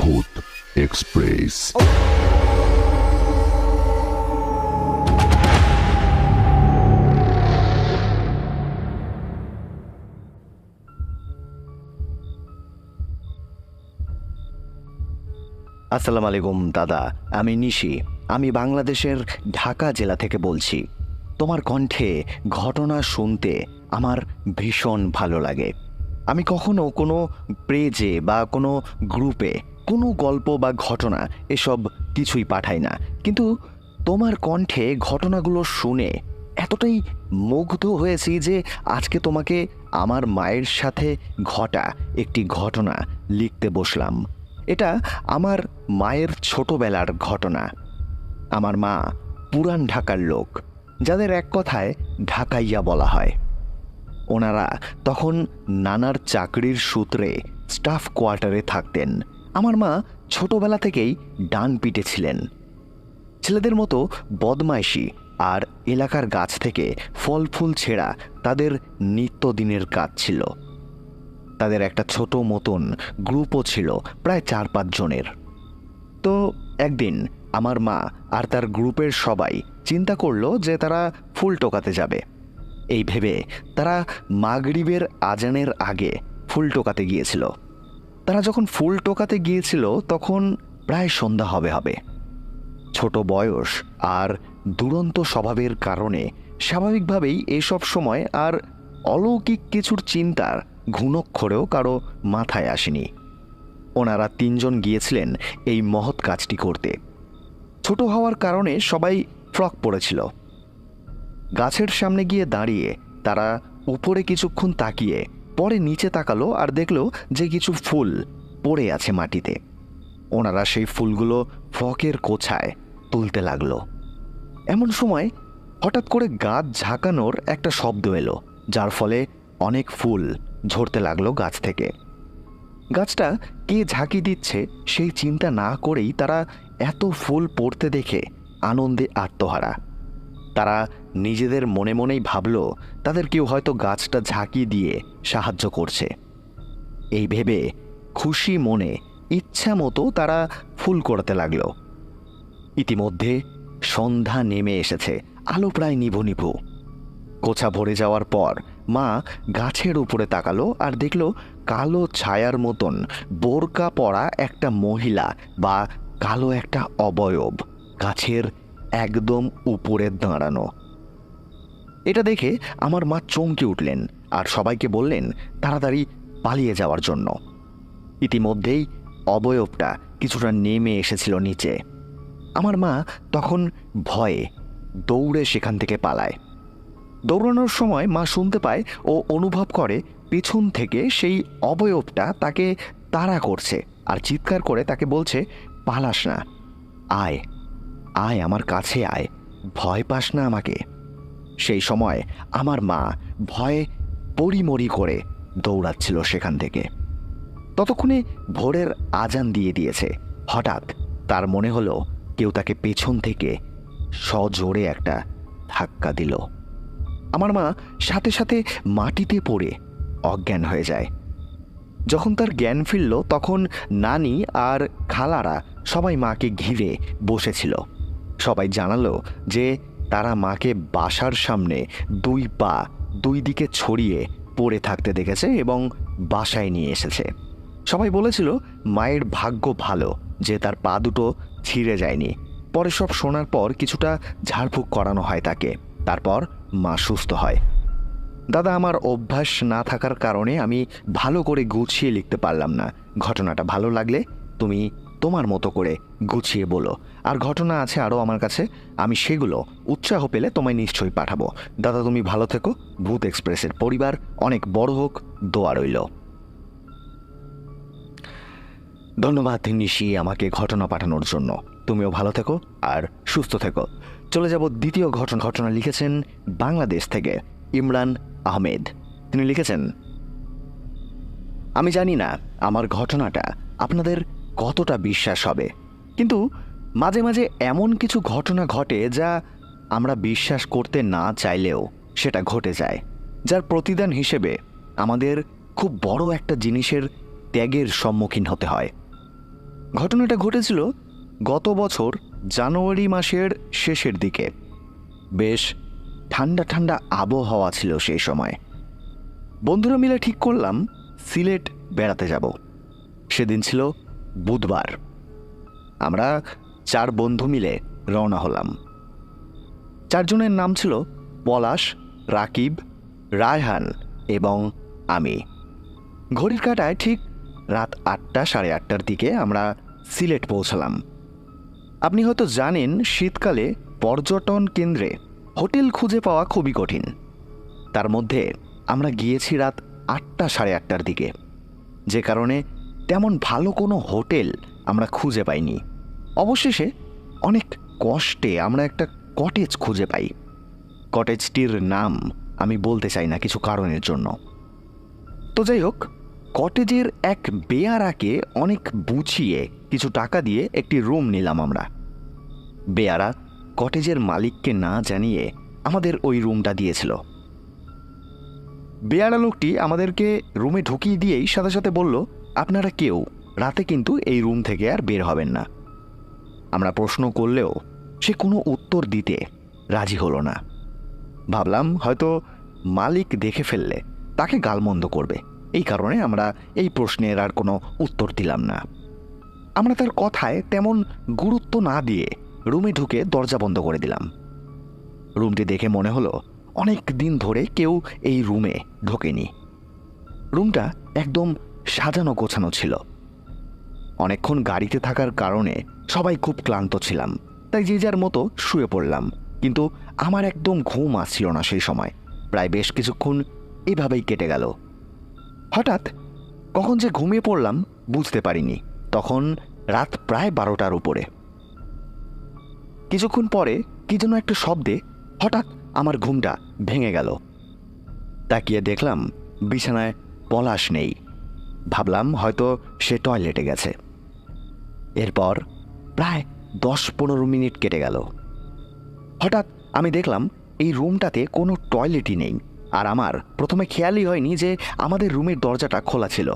ভূত এক্সপ্রেস। আসসালামু আলাইকুম দাদা, আমি নিশি। আমি বাংলাদেশের ঢাকা জেলা থেকে বলছি। তোমার কণ্ঠে ঘটনা শুনতে আমার ভীষণ ভালো লাগে। আমি কখনো কোনো পেজে বা কোনো গ্রুপে কোনো গল্প বা ঘটনা এসব কিছুই পাঠাই না, কিন্তু তোমার কণ্ঠে ঘটনাগুলো শুনে এতটাই মুগ্ধ হয়েছি যে আজকে তোমাকে আমার মায়ের সাথে ঘটা একটি ঘটনা লিখতে বসলাম। এটা আমার মায়ের ছোটবেলার ঘটনা। আমার মা পুরান ঢাকার লোক, যাদের এক কথায় ঢাকাইয়া বলা হয়। ওনারা তখন নানার চাকরির সূত্রে স্টাফ কোয়ার্টারে থাকতেন। আমার মা ছোটবেলা থেকেই ডান পিটে ছিলেন। ছেলেদের মতো বদমাইশি আর এলাকার গাছ থেকে ফল ফুল ছেঁড়া তাদের নিত্যদিনের কাজ ছিল। তাদের একটা ছোট মতন গ্রুপও ছিল, প্রায় 4-5 জনের। তো একদিন আমার মা আর তার গ্রুপের সবাই চিন্তা করলো যে তারা ফুল টোকাতে যাবে। এই ভেবে তারা মাগরিবের আজানের আগে ফুল টোকাতে গিয়েছিল। তারা যখন ফুল টোকাতে গিয়েছিল তখন প্রায় সন্ধ্যা হবে। ছোট বয়স আর দুরন্ত স্বভাবের কারণে স্বাভাবিকভাবেই এসব সময় আর অলৌকিক কিছুর চিন্তার ঘুণক্ষরেও কারো মাথায় আসেনি। ওনারা 3 জন গিয়েছিলেন এই মহৎ কাজটি করতে। ছোট হওয়ার কারণে সবাই ফ্রক পরেছিল। গাছের সামনে গিয়ে দাঁড়িয়ে তারা উপরে কিছুক্ষণ তাকিয়ে পরে নিচে তাকালো আর দেখলো যে কিছু ফুল পড়ে আছে মাটিতে। ওনারা সেই ফুলগুলো ফ্রকের কোছায় তুলতে লাগলো। এমন সময় হঠাৎ করে গাছ ঝাঁকানোর একটা শব্দ এলো, যার ফলে অনেক ফুল ঝরতে লাগলো গাছ থেকে। গাছটা কে ঝাঁকি দিচ্ছে সেই চিন্তা না করেই তারা এত ফুল পড়তে দেখে আনন্দে আত্মহারা। তারা নিজেদের মনে মনেই ভাবল তাদের কেউ হয়তো গাছটা ঝাঁকি দিয়ে সাহায্য করছে। এই ভেবে খুশি মনে ইচ্ছা মতো তারা ফুল করতে লাগল। ইতিমধ্যে সন্ধ্যা নেমে এসেছে, আলো প্রায় নিভু নিভু। কোছা ভরে যাওয়ার পর মা গাছের উপরে তাকালো আর দেখল কালো ছায়ার মতন বোরকা পরা একটা মহিলা বা কালো একটা অবয়ব গাছের একদম উপরে দাঁড়ানো। এটা দেখে আমার মা চমকে উঠলেন আর সবাইকে বললেন তাড়াতাড়ি পালিয়ে যাওয়ার জন্য। ইতিমধ্যেই অবয়বটা কিছুটা নেমে এসেছিল নিচে। আমার মা তখন ভয়ে দৌড়ে সেখান থেকে পালায়। দৌড়ানোর সময় মা শুনতে পায় ও অনুভব করে পেছন থেকে সেই অবয়বটা তাকে তাড়া করছে আর চিৎকার করে তাকে বলছে, পালাস না, আয় আয় আমার কাছে আয়, ভয় পাস না আমাকে। সেই সময় আমার মা ভয়ে পরিমরি করে দৌড়াচ্ছিল সেখান থেকে। ততক্ষণে ভোরের আজান দিয়ে দিয়েছে। হঠাৎ তার মনে হলো কেউ তাকে পেছন থেকে সজোরে একটা ধাক্কা দিল। আমার মা সাথে সাথে মাটিতে পড়ে অজ্ঞান হয়ে যায়। যখন তার জ্ঞান ফিরল তখন নানি আর খালারা সবাই মাকে ঘিরে বসেছিল। সবাই জানালো যে তারা মাকে বাসার সামনে 2 পা 2 দিকে ছড়িয়ে পড়ে থাকতে দেখেছে এবং বাসায় নিয়ে এসেছে। সবাই বলেছিল মায়ের ভাগ্য ভালো যে তার পা দুটো ছিঁড়ে যায়নি। পরে সব শোনার পর কিছুটা ঝাড়ফুঁক করানো হয় তাকে, তারপর মা সুস্থ হয়। দাদা, আমার অভ্যাস না থাকার কারণে আমি ভালো করে গুছিয়ে লিখতে পারলাম না। ঘটনাটা ভালো লাগলে তুমি তোমার মতো করে গুছিয়ে বলো। আর ঘটনা আছে আরও আমার কাছে, আমি সেগুলো উৎসাহ পেলে তোমায় নিশ্চয়ই পাঠাবো। দাদা, তুমি ভালো থেকো। ভূত এক্সপ্রেসের পরিবার অনেক বড় হোক, দোয়া রইল। ধন্যবাদ নিশি আমাকে ঘটনা পাঠানোর জন্য। তুমিও ভালো থেকো আর সুস্থ থেকো। চলে যাব দ্বিতীয় ঘটনা লিখেছেন বাংলাদেশ থেকে ইমরান আহমেদ। তিনি লিখেছেন, আমি জানি না আমার ঘটনাটা আপনাদের কতটা বিশ্বাস হবে, কিন্তু মাঝে মাঝে এমন কিছু ঘটনা ঘটে যা আমরা বিশ্বাস করতে না চাইলেও সেটা ঘটে যায়, যার প্রতিদান হিসেবে আমাদের খুব বড় একটা জিনিসের ত্যাগের সম্মুখীন হতে হয়। ঘটনাটা ঘটেছিল গত বছর জানুয়ারি মাসের শেষের দিকে। বেশ ঠান্ডা ঠান্ডা আবহাওয়া ছিল সেই সময়। বন্ধুরা মিলে ঠিক করলাম সিলেট বেড়াতে যাব। সেদিন ছিল বুধবার। আমরা 4 বন্ধু মিলে রওনা হলাম। 4 জনের নাম ছিল পলাশ, রাকিব, রায়হান এবং আমি। ঘড়ির কাঁটায় ঠিক রাত 8টা, সাড়ে 8টার দিকে আমরা সিলেট পৌঁছালাম। আপনি হয়তো জানেন, শীতকালে পর্যটন কেন্দ্রে হোটেল খুঁজে পাওয়া খুবই কঠিন। তার মধ্যে আমরা গিয়েছি রাত 8টা, সাড়ে 8টার দিকে, যে কারণে তেমন ভালো কোনো হোটেল আমরা খুঁজে পাইনি। অবশেষে অনেক কষ্টে আমরা একটা কটেজ খুঁজে পাই। কটেজটির নাম আমি বলতে চাই না কিছু কারণের জন্য। তো যাই হোক, কটেজের এক বেয়ারাকে অনেক বুঝিয়ে কিছু টাকা দিয়ে একটি রুম নিলাম আমরা। বেয়ারা কটেজের মালিককে না জানিয়ে আমাদের ওই রুমটা দিয়েছিল। বেয়ারা লোকটি আমাদেরকে রুমে ঢুকিয়ে দিয়েই সাথে সাথে বলল, আপনারা কেউ রাতে কিন্তু এই রুম থেকে আর বের হবেন না। আমরা প্রশ্ন করলেও সে কোনো উত্তর দিতে রাজি হলো না। ভাবলাম হয়তো মালিক দেখে ফেললে তাকে গালমন্দ করবে, এই কারণে আমরা এই প্রশ্নের আর কোনো উত্তর দিলাম না। আমরা তার কথায় তেমন গুরুত্ব না দিয়ে রুমে ঢুকে দরজা বন্ধ করে দিলাম। রুমটি দেখে মনে হলো অনেক দিন ধরে কেউ এই রুমে ঢোকেনি। রুমটা একদম সাজানো গোছানো ছিল। অনেকক্ষণ গাড়িতে থাকার কারণে সবাই খুব ক্লান্ত ছিলাম, তাই যে যার মতো শুয়ে পড়লাম। কিন্তু আমার একদম ঘুম আসছিল না সেই সময়। প্রায় বেশ কিছুক্ষণ এভাবেই কেটে গেল। হঠাৎ কখন যে ঘুমিয়ে পড়লাম বুঝতে পারিনি। তখন রাত প্রায় 12টার উপরে। কিছুক্ষণ পরে কি যেন একটা শব্দে হঠাৎ আমার ঘুমটা ভেঙে গেল। তাকিয়ে দেখলাম বিছানায় পলাশ নেই। ভাবলাম হয়তো সে টয়লেটে গেছে। এরপর প্রায় 10-15 মিনিট কেটে গেল। হঠাৎ আমি দেখলাম এই রুমটাতে কোনো টয়লেটই নেই। আর আমার প্রথমে খেয়ালই হয়নি যে আমাদের রুমের দরজাটা খোলা ছিল।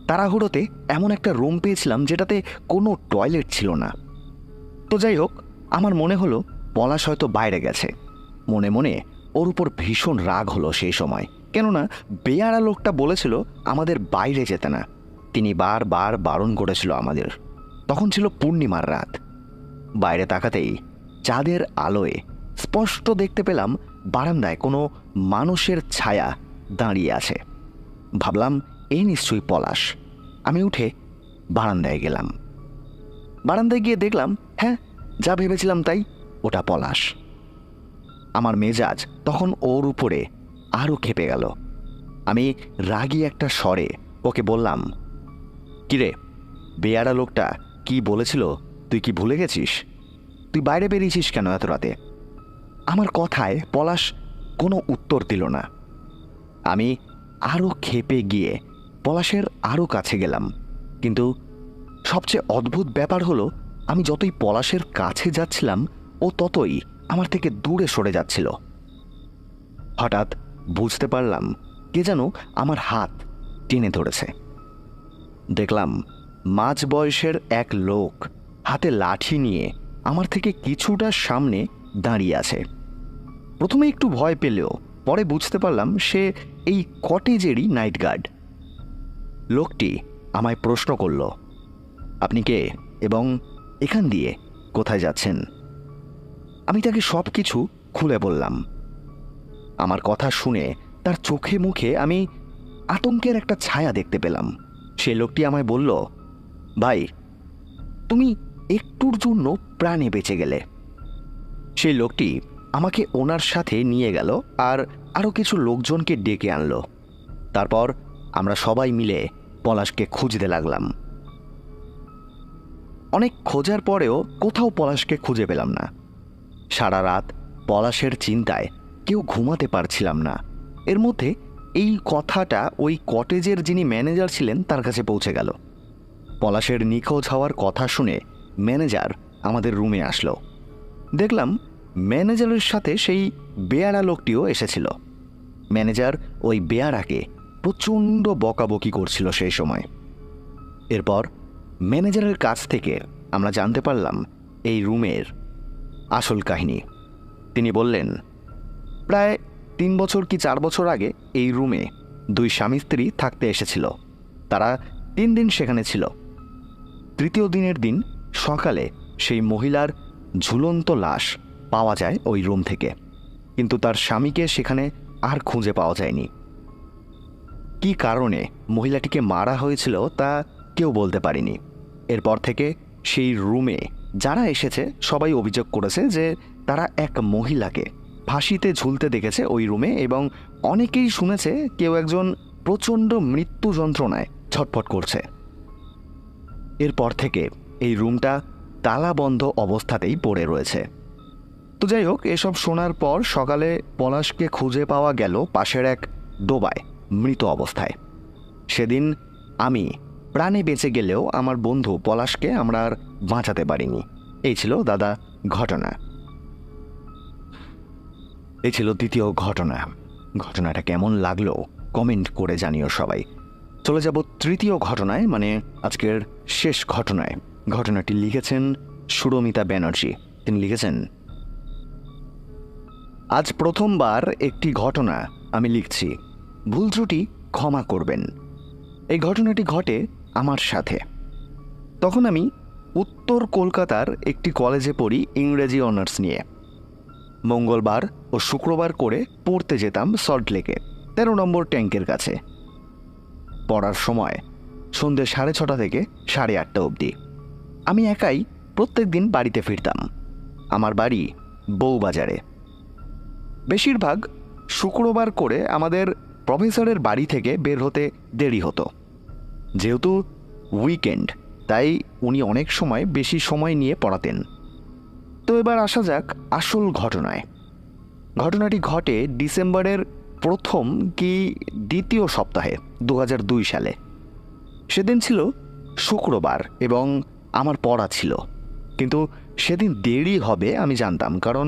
তাড়াহুড়োতে এমন একটা রুম পেয়েছিলাম যেটাতে কোনো টয়লেট ছিল না। তো যাই হোক, আমার মনে হলো পলাশ হয়তো বাইরে গেছে। মনে মনে ওর উপর ভীষণ রাগ হলো সেই সময়, কেননা বেয়ারা লোকটা বলেছিল আমাদের বাইরে যেতে না। তিনি বারবার বারণ করেছিল আমাদের। তখন ছিল পূর্ণিমার রাত। বাইরে তাকাতেই চাঁদের আলোয় স্পষ্ট দেখতে পেলাম বারান্দায় কোনো মানুষের ছায়া দাঁড়িয়ে আছে। ভাবলাম এই নিশ্চয়ই পলাশ। আমি উঠে বারান্দায় গেলাম। বারান্দায় গিয়ে দেখলাম, হ্যাঁ, যা ভেবেছিলাম তাই, ওটা পলাশ। আমার মেজাজ তখন ওর উপরে আরও খেপে গেল। আমি রাগী একটা স্বরে ওকে বললাম, কিরে, বেয়ারা লোকটা কি বলেছিল তুই কি ভুলে গেছিস? তুই বাইরে বেরিয়েছিস কেন এত রাতে? আমার কথায় পলাশ কোনো উত্তর দিল না। আমি আরও ক্ষেপে গিয়ে পলাশের আরও কাছে গেলাম। কিন্তু সবচেয়ে অদ্ভুত ব্যাপার হলো, আমি যতই পলাশের কাছে যাচ্ছিলাম ও ততই আমার থেকে দূরে সরে যাচ্ছিল। হঠাৎ বুঝতে পারলাম কে যেন আমার হাত টেনে ধরেছে। দেখলাম মাঝ বয়সের এক লোক হাতে লাঠি নিয়ে আমার থেকে কিছুটা সামনে দাঁড়িয়ে আছে। প্রথমে একটু ভয় পেলেও পরে বুঝতে পারলাম সে এই কটেজেরই নাইট গার্ড। লোকটি আমায় প্রশ্ন করল, আপনি কে এবং এখান দিয়ে কোথায় যাচ্ছেন? আমি তাকে সব কিছু খুলে বললাম। আমার কথা শুনে তার চোখে মুখে আমি আতঙ্কের একটা ছায়া দেখতে পেলাম। সে লোকটি আমায় বলল, ভাই, তুমি একটুর জন্য প্রাণে বেঁচে গেলে। সেই লোকটি আমাকে ওনার সাথে নিয়ে গেল আর আরও কিছু লোকজনকে ডেকে আনলো। তারপর আমরা সবাই মিলে পলাশকে খুঁজতে লাগলাম। অনেক খোঁজার পরেও কোথাও পলাশকে খুঁজে পেলাম না। সারা রাত পলাশের চিন্তায় কেউ ঘুমাতে পারছিলাম না। এর মধ্যে এই কথাটা ওই কটেজের যিনি ম্যানেজার ছিলেন তার কাছে পৌঁছে গেল। পলাশের নিখোঁজ হওয়ার কথা শুনে ম্যানেজার আমাদের রুমে আসলো। দেখলাম ম্যানেজারের সাথে সেই বেয়ারা লোকটিও এসেছিল। ম্যানেজার ওই বেয়ারাকে প্রচণ্ড বকাবকি করছিল সেই সময়। এরপর ম্যানেজারের কাছ থেকে আমরা জানতে পারলাম এই রুমের আসল কাহিনী। তিনি বললেন, প্রায় 3 বছর কি 4 বছর আগে এই রুমে 2 স্বামী স্ত্রী থাকতে এসেছিল। তারা 3 দিন সেখানে ছিল। তৃতীয় দিনের দিন সকালে সেই মহিলার ঝুলন্ত লাশ পাওয়া যায় ওই রুম থেকে, কিন্তু তার স্বামীকে সেখানে আর খুঁজে পাওয়া যায়নি। কি কারণে মহিলাটিকে মারা হয়েছিল তা কেউ বলতে পারেনি। এরপর থেকে সেই রুমে যারা এসেছে সবাই অভিযোগ করেছে যে তারা এক মহিলাকে ফাঁসিতে ঝুলতে দেখেছে ওই রুমে, এবং অনেকেই শুনেছে কেউ একজন প্রচণ্ড মৃত্যু যন্ত্রণায় ছটফট করছে। এরপর থেকে এই রুমটা তালাবন্ধ অবস্থাতেই পড়ে রয়েছে। তো যাই হোক, এসব শোনার পর সকালে পলাশকে খুঁজে পাওয়া গেল পাশের এক ডোবায় মৃত অবস্থায়। সেদিন আমি প্রাণে বেঁচে গেলেও আমার বন্ধু পলাশকে আমরা আর বাঁচাতে পারিনি। এই ছিল দাদা ঘটনা। এই ছিল দ্বিতীয় ঘটনা। ঘটনাটা কেমন লাগলো কমেন্ট করে জানিও সবাই। চলে যাব তৃতীয় ঘটনায়, মানে আজকের শেষ ঘটনায়। ঘটনাটি লিখেছেন সুরমিতা ব্যানার্জি। তিনি লিখেছেন, আজ প্রথমবার একটি ঘটনা আমি লিখছি, ভুল ত্রুটি ক্ষমা করবেন। এই ঘটনাটি ঘটে আমার সাথে। তখন আমি উত্তর কলকাতার একটি কলেজে পড়ি ইংরেজি অনার্স নিয়ে। মঙ্গলবার ও শুক্রবার করে পড়তে যেতাম সল্টলেকে 13 নম্বর ট্যাঙ্কের কাছে। পড়ার সময় সন্ধ্যে 6:30 থেকে 8:30 অবধি। আমি একাই প্রত্যেক দিন বাড়িতে ফিরতাম। আমার বাড়ি বউবাজারে। বেশিরভাগ শুক্রবার করে আমাদের প্রফেসরের বাড়ি থেকে বের হতে দেরি হতো। যেহেতু উইকেন্ড, তাই উনি অনেক সময় বেশি সময় নিয়ে পড়াতেন। তো এবার আসা যাক আসল ঘটনায়। ঘটনাটি ঘটে ডিসেম্বরের প্রথম কি দ্বিতীয় সপ্তাহে 2002 সালে। সেদিন ছিল শুক্রবার এবং আমার পড়া ছিল, কিন্তু সেদিন দেরি হবে আমি জানতাম, কারণ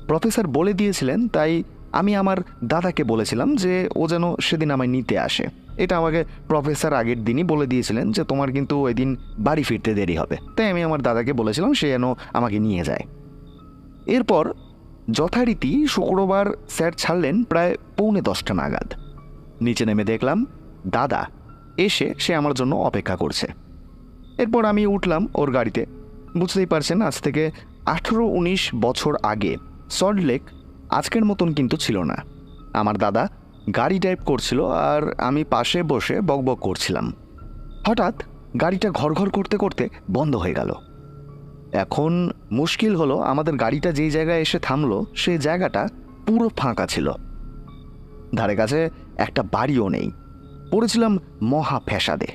প্রফেসর বলে দিয়েছিলেন। তাই আমি আমার দাদাকে বলেছিলাম যে ও যেন সেদিন আমায় নিতে আসে। এটা আমাকে প্রফেসর আগের দিনই বলে দিয়েছিলেন যে তোমার কিন্তু ওই দিন বাড়ি ফিরতে দেরি হবে। তাই আমি আমার দাদাকে বলেছিলাম সে যেন আমাকে নিয়ে যায়। এরপর যথারীতি শুক্রবার স্যার ছাড়লেন প্রায় 9:45 নাগাদ। নিচে নেমে দেখলাম দাদা এসে সে আমার জন্য অপেক্ষা করছে। এরপর আমি উঠলাম ওর গাড়িতে। বুঝতেই পারছেন, আজ থেকে 18-19 বছর আগে সল্টলেক আজকের মতন কিন্তু ছিল না। আমার দাদা গাড়ি ড্রাইভ করছিল আর আমি পাশে বসে বকবক করছিলাম। হঠাৎ গাড়িটা ঘরঘর করতে করতে বন্ধ হয়ে গেল। এখন মুশকিল হলো, আমাদের গাড়িটা যেই জায়গায় এসে থামলো সেই জায়গাটা পুরো ফাঁকা ছিল। ধারে কাছে একটা বাড়িও নেই। পড়েছিলাম মহা ফ্যাসাদে।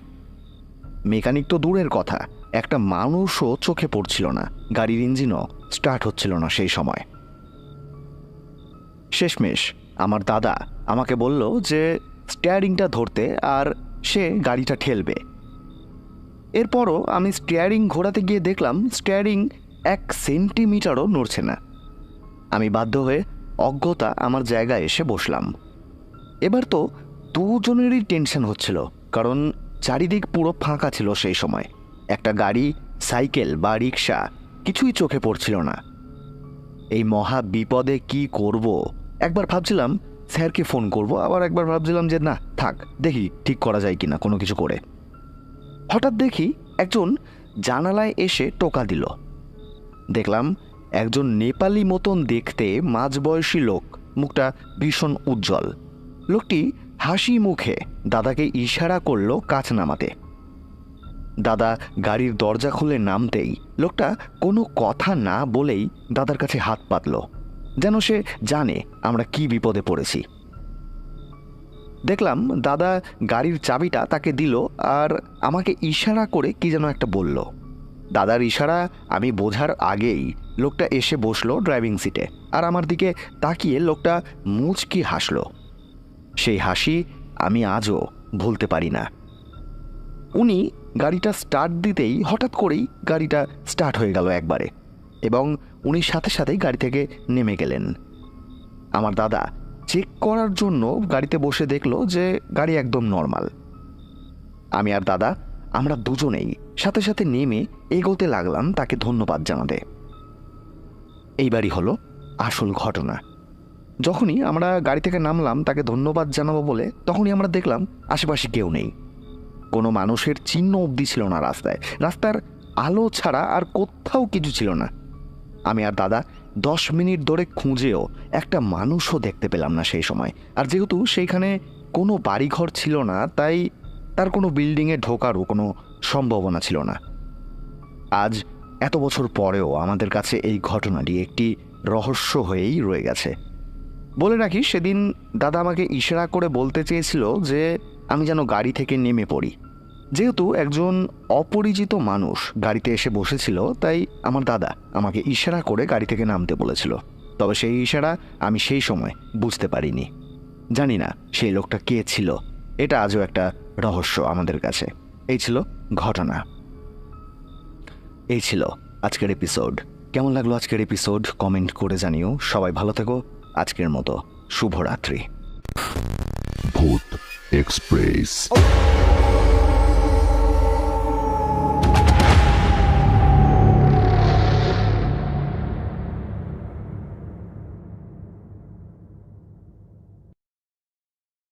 মেকানিক তো দূরের কথা, একটা মানুষও চোখে পড়ছিল না। গাড়ির ইঞ্জিনও স্টার্ট হচ্ছিল না সেই সময়। শেষমেশ আমার দাদা আমাকে বলল যে স্টিয়ারিংটা ধরতে, আর সে গাড়িটা ঠেলবে। এরপরও আমি স্টিয়ারিং ঘোরাতে গিয়ে দেখলাম স্টিয়ারিং 1 সেন্টিমিটারও নড়ছে না। আমি বাধ্য হয়ে অজ্ঞতা আমার জায়গায় এসে বসলাম। এবার তো দুজনেরই টেনশন হচ্ছিল, কারণ চারিদিক পুরো ফাঁকা ছিল সেই সময়। একটা গাড়ি, সাইকেল বা রিক্সা কিছুই চোখে পড়ছিল না। এই মহা বিপদে কি করব? একবার ভাবছিলাম স্যারকে ফোন করব, আবার একবার ভাবছিলাম যে না থাক, দেখি ঠিক করা যায় কিনা কোনো কিছু করে। হঠাৎ দেখি একজন জানালায় এসে টোকা দিল। দেখলাম একজন নেপালি মতন দেখতে মাঝবয়সী লোক, মুখটা ভীষণ উজ্জ্বল। লোকটি হাসি মুখে দাদাকে ইশারা করলো কাছ নামাতে। দাদা গাড়ির দরজা খুলে নামতেই লোকটা কোনো কথা না বলেই দাদার কাছে হাত পাতল, যেন সে জানে আমরা কি বিপদে পড়েছি। দেখলাম দাদা গাড়ির চাবিটা তাকে দিল আর আমাকে ইশারা করে কি যেন একটা বলল। দাদার ইশারা আমি বোঝার আগেই লোকটা এসে বসলো ড্রাইভিং সিটে, আর আমার দিকে তাকিয়ে লোকটা মুচকি হাসলো। সেই হাসি আমি আজও ভুলতে পারি না। উনি গাড়িটা স্টার্ট দিতেই হঠাৎ করেই গাড়িটা স্টার্ট হয়ে গেল একবারে, এবং উনি সাথে সাথেই গাড়ি থেকে নেমে গেলেন। আমার দাদা চেক করার জন্য গাড়িতে বসে দেখলো যে গাড়ি একদম নর্মাল। আমি আর দাদা আমরা দুজনেই সাথে সাথে নেমে এগোতে লাগলাম তাকে ধন্যবাদ জানাতে। এইবারই হলো আসল ঘটনা। যখনই আমরা গাড়ি থেকে নামলাম তাকে ধন্যবাদ জানাবো বলে, তখনই আমরা দেখলাম আশেপাশে কেউ নেই। কোনো মানুষের চিহ্ন অবধি ছিল না রাস্তায়। রাস্তার আলো ছাড়া আর কোথাও কিছু ছিল না। আমি আর দাদা 10 মিনিট ধরে খুঁজেও একটা মানুষও দেখতে পেলাম না সেই সময়। আর যেহেতু সেইখানে কোনো বাড়িঘর ছিল না, তাই তার কোনো বিল্ডিংয়ে ঢোকারও কোনো সম্ভাবনা ছিল না। আজ এত বছর পরেও আমাদের কাছে এই ঘটনাটি একটি রহস্য হয়েই রয়ে গেছে। বলে রাখি, সেদিন দাদা আমাকে ইশারা করে বলতে চেয়েছিল যে আমি যেন গাড়ি থেকে নেমে পড়ি। যেহেতু একজন অপরিচিত মানুষ গাড়িতে এসে বসেছিল, তাই আমার দাদা আমাকে ইশারা করে গাড়ি থেকে নামতে বলেছিল। তবে সেই ইশারা আমি সেই সময় বুঝতে পারিনি। জানি না সেই লোকটা কে ছিল। এটা আজও একটা রহস্য আমাদের কাছে। এই ছিল ঘটনা। এই ছিল আজকের এপিসোড। কেমন লাগলো আজকের এপিসোড কমেন্ট করে জানিও। সবাই ভালো থেকো। আজকের মতো শুভরাত্রি। ভূত এক্সপ্রেস।